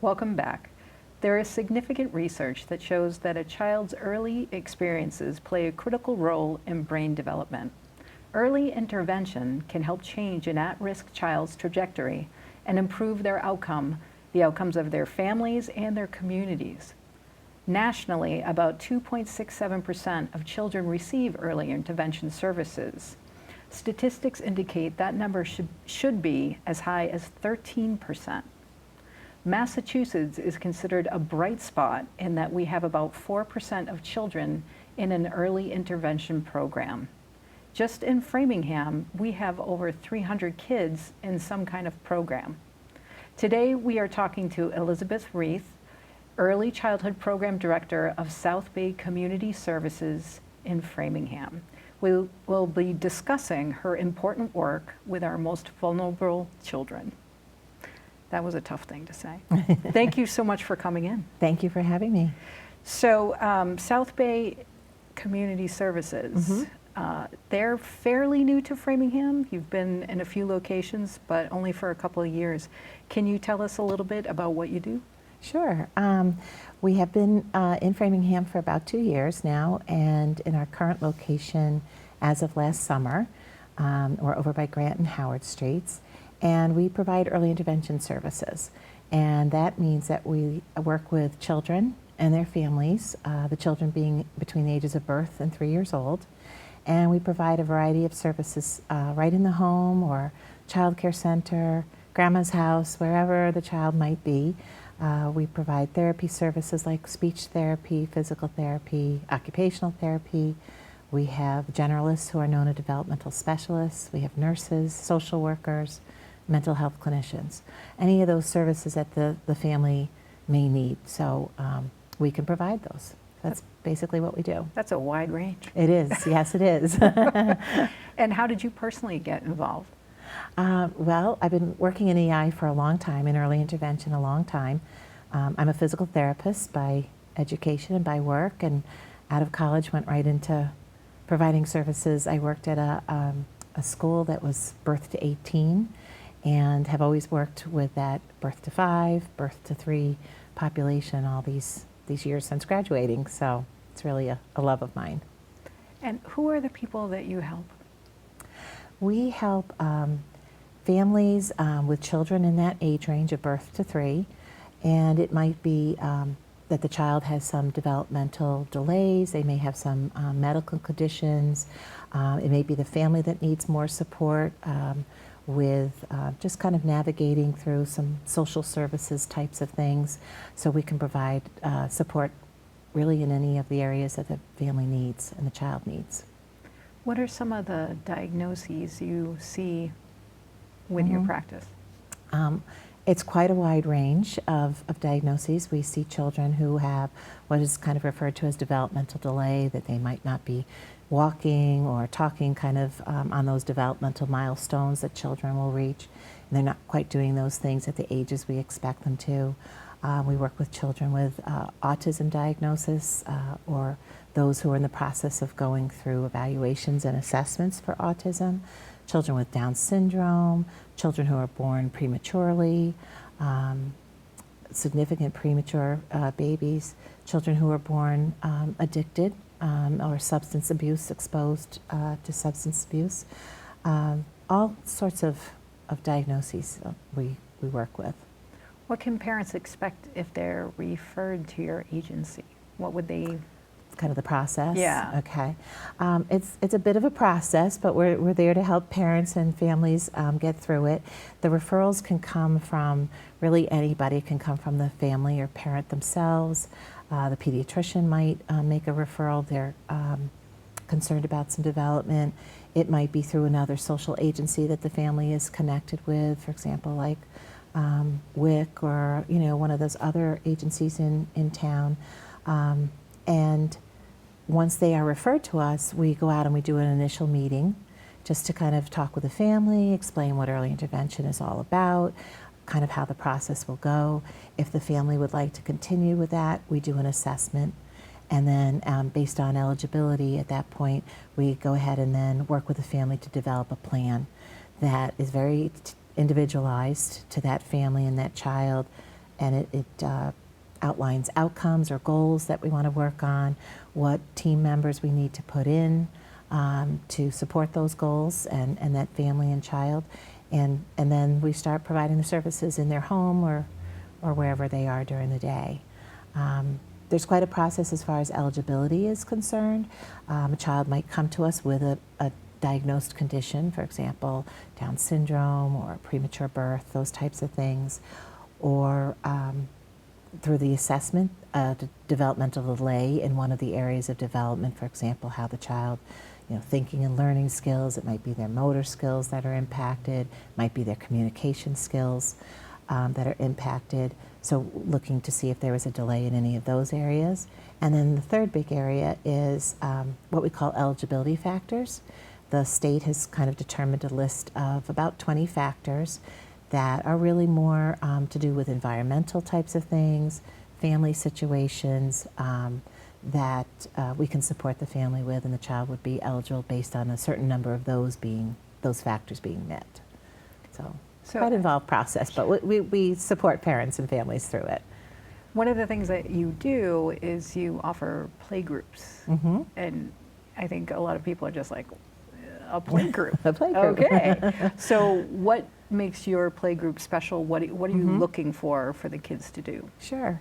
Welcome back. There is significant research that shows that a child's early experiences play a critical role in brain development. Early intervention can help change an at-risk child's trajectory and improve their outcome, the outcomes of their families and their communities. Nationally, about 2.67% of children receive early intervention services. Statistics indicate that number should be as high as 13%. Massachusetts is considered a bright spot in that we have about 4% of children in an early intervention program. Just in Framingham, we have over 300 kids in some kind of program. Today, we are talking to Elizabeth Reith, Early Childhood Program Director of SOUTHBAY Community Services in Framingham. We will be discussing her important work with our most vulnerable children. That was a tough thing to say. Thank you so much for coming in. Thank you for having me. So SOUTHBAY Community Services, they're fairly new to Framingham. You've been in a few locations, but only for a couple of years. Can you tell us a little bit about what you do? Sure. We have been in Framingham for about 2 years now, and in our current location as of last summer, we're over by Grant and Howard Streets, and we provide early intervention services. And that means that we work with children and their families, the children being between the ages of birth and 3 years old. And we provide a variety of services right in the home or child care center, grandma's house, wherever the child might be. We provide therapy services like speech therapy, physical therapy, occupational therapy. We have generalists who are known as developmental specialists. We have nurses, social workers, mental health clinicians. Any of those services that the family may need. So we can provide those. That's basically what we do. That's a wide range. It is, yes it is. And how did you personally get involved? Well, I've been working in EI for a long time, in early intervention a long time. I'm a physical therapist by education and by work, and out of college went right into providing services. I worked at a school that was birth to 18 and have always worked with that birth to 5, birth to 3 population all these years since graduating, so it's really a love of mine. And who are the people that you help? We help families with children in that age range of birth to 3, and it might be that the child has some developmental delays, they may have some medical conditions, it may be the family that needs more support with just kind of navigating through some social services types of things, so we can provide support really in any of the areas that the family needs and the child needs. What are some of the diagnoses you see with your practice? It's quite a wide range of diagnoses. We see children who have what is kind of referred to as developmental delay, that they might not be walking or talking kind of on those developmental milestones that children will reach. And they're not quite doing those things at the ages we expect them to. We work with children with autism diagnosis or those who are in the process of going through evaluations and assessments for autism, children with Down syndrome, children who are born prematurely, significant premature babies, children who are born addicted or substance abuse, exposed to substance abuse. All sorts of diagnoses we work with. What can parents expect if they're referred to your agency? What would they? Kind of the process? Yeah. Okay. It's a bit of a process, but we're there to help parents and families get through it. The referrals can come from really anybody. It can come from the family or parent themselves. The pediatrician might make a referral. They're concerned about some development. It might be through another social agency that the family is connected with, for example, like WIC or one of those other agencies in town. And once they are referred to us, we go out and we do an initial meeting just to kind of talk with the family, explain what early intervention is all about, kind of how the process will go. If the family would like to continue with that, we do an assessment. And then based on eligibility at that point, we go ahead and then work with the family to develop a plan that is very individualized to that family and that child, and it outlines outcomes or goals that we want to work on, what team members we need to put in to support those goals and that family and child. And then we start providing the services in their home or wherever they are during the day. There's quite a process as far as eligibility is concerned. A child might come to us with a diagnosed condition, for example, Down syndrome or premature birth, those types of things, or through the assessment, developmental delay in one of the areas of development, for example, how the child, thinking and learning skills, it might be their motor skills that are impacted, it might be their communication skills that are impacted. So looking to see if there was a delay in any of those areas. And then the third big area is what we call eligibility factors. The state has kind of determined a list of about 20 factors that are really more to do with environmental types of things, family situations that we can support the family with, and the child would be eligible based on a certain number of those factors being met. So quite involved process, but we support parents and families through it. One of the things that you do is you offer playgroups, and I think a lot of people are just like, a playgroup. A playgroup. Okay. So what makes your playgroup special? What are you looking for the kids to do? Sure.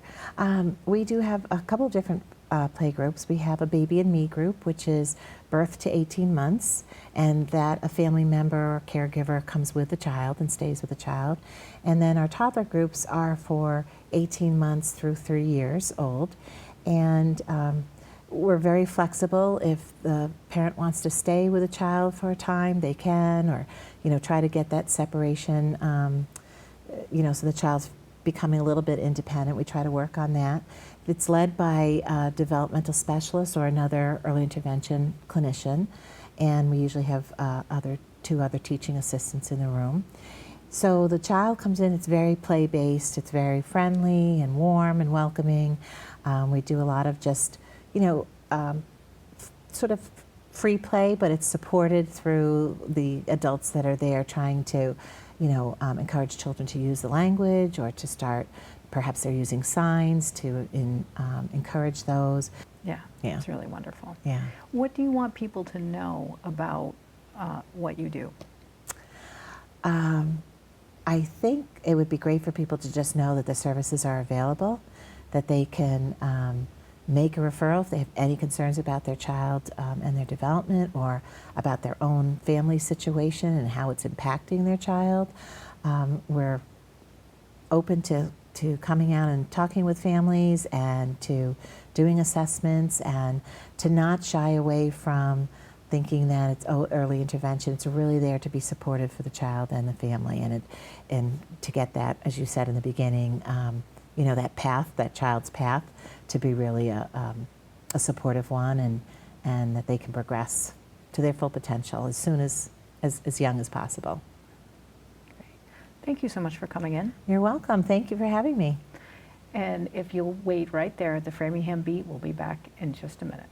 We do have a couple of different playgroups. We have a Baby and Me group, which is birth to 18 months, and that a family member or caregiver comes with the child and stays with the child. And then our toddler groups are for 18 months through 3 years old. And we're very flexible. If the parent wants to stay with a child for a time, they can, or try to get that separation, so the child's becoming a little bit independent. We try to work on that. It's led by a developmental specialist or another early intervention clinician, and we usually have two other teaching assistants in the room. So the child comes in, it's very play-based, it's very friendly and warm and welcoming. We do a lot of just sort of free play, but it's supported through the adults that are there trying to, encourage children to use the language or to start, perhaps they're using signs to encourage those. Yeah, it's really wonderful. Yeah. What do you want people to know about what you do? I think it would be great for people to just know that the services are available, that they can make a referral if they have any concerns about their child and their development, or about their own family situation and how it's impacting their child. We're open to coming out and talking with families and to doing assessments, and to not shy away from thinking that it's early intervention. It's really there to be supportive for the child and the family, and to get that, as you said in the beginning, that path, that child's path, to be really a supportive one, and that they can progress to their full potential as soon as young as possible. Great. Thank you so much for coming in. You're welcome. Thank you for having me. And if you'll wait right there at the Framingham Beat, we'll be back in just a minute.